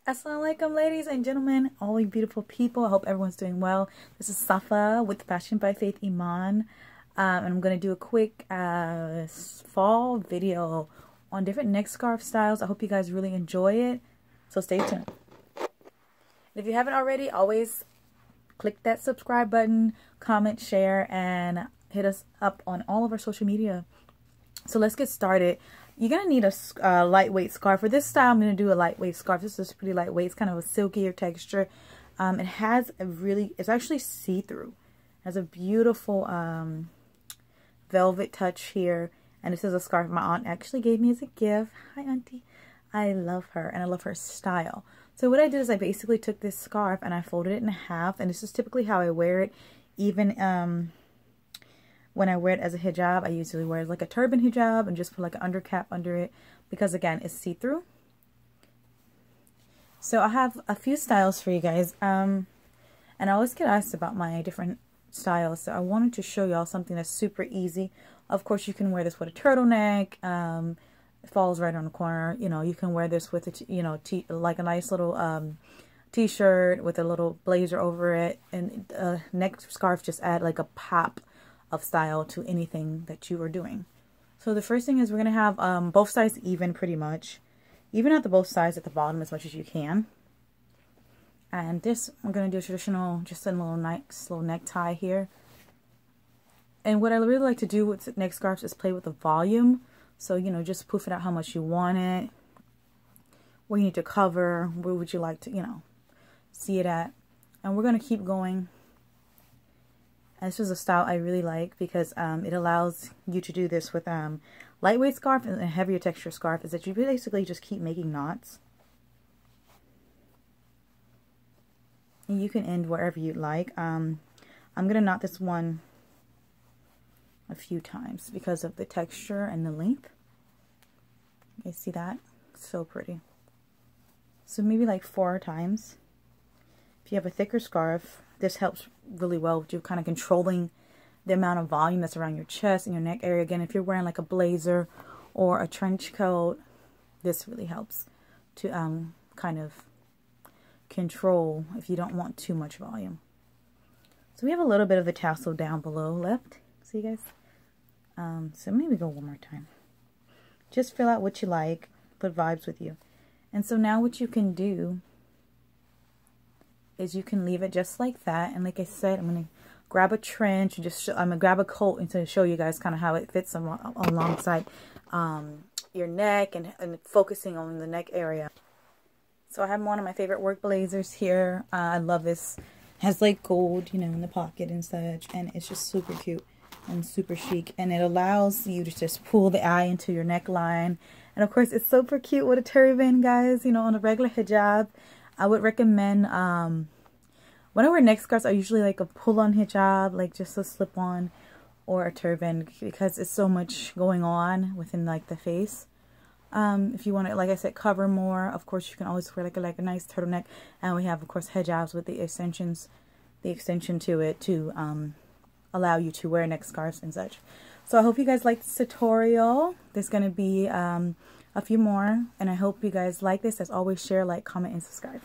Assalamu alaikum, ladies and gentlemen, all you beautiful people. I hope everyone's doing well. This is Safa with Fashion by Faith Iman. And I'm going to do a quick fall video on different neck scarf styles. I hope you guys really enjoy it. So stay tuned. If you haven't already, always click that subscribe button, comment, share, and hit us up on all of our social media. So let's get started. You're going to need a lightweight scarf. For this style, I'm going to do a lightweight scarf. This is pretty lightweight. It's kind of a silkier texture. It has it's actually see-through. It has a beautiful velvet touch here. And this is a scarf my aunt actually gave me as a gift. Hi, Auntie. I love her, and I love her style. So what I did is I basically took this scarf and I folded it in half. And this is typically how I wear it. Even when I wear it as a hijab, I usually wear it like a turban hijab and just put like an undercap under it because, again, it's see-through. So I have a few styles for you guys. And I always get asked about my different styles. So I wanted to show y'all something that's super easy. Of course, you can wear this with a turtleneck. It falls right on the corner. You know, you can wear this with a, like a nice little t-shirt with a little blazer over it. And a neck scarf just add like a pop of style to anything that you are doing. So the first thing is we're going to have both sides even, pretty much. Even at both sides at the bottom as much as you can. And this, I'm going to do a traditional, just a little nice little necktie here. And what I really like to do with neck scarves is play with the volume. So, you know, just poof it out how much you want it. Where you need to cover. Where would you like to, you know, see it at. And we're going to keep going. And this is a style I really like because it allows you to do this with lightweight scarf and a heavier texture scarf. Is that you basically just keep making knots. And you can end wherever you'd like. I'm going to knot this one a few times because of the texture and the length. You see that? So pretty. So maybe like 4 times. If you have a thicker scarf, this helps really well with you kind of controlling the amount of volume that's around your chest and your neck area. Again, if you're wearing like a blazer or a trench coat, this really helps to kind of control if you don't want too much volume. So we have a little bit of the tassel down below left. See, guys? So maybe go one more time. Just fill out what you like, what vibes with you. And so now what you can do is you can leave it just like that. And like I said, I'm going to grab a trench and just I'm going to grab a coat and to show you guys kind of how it fits alongside your neck and focusing on the neck area. So I have one of my favorite work blazers here. I love this. It has like gold, you know, in the pocket and such. And it's just super cute and super chic. And it allows you to just pull the eye into your neckline. And of course, it's super cute with a turban, guys. You know, on a regular hijab. I would recommend, when I wear neck scarves, I usually like a pull-on hijab, like just a slip-on or a turban, because it's so much going on within like the face. If you want to, like I said, cover more, of course you can always wear like a nice turtleneck. And we have, of course, hijabs with the extensions, the extension to it to allow you to wear neck scarves and such. So I hope you guys like this tutorial. There's going to be a few more, and I hope you guys like this. As always, share, like, comment, and subscribe.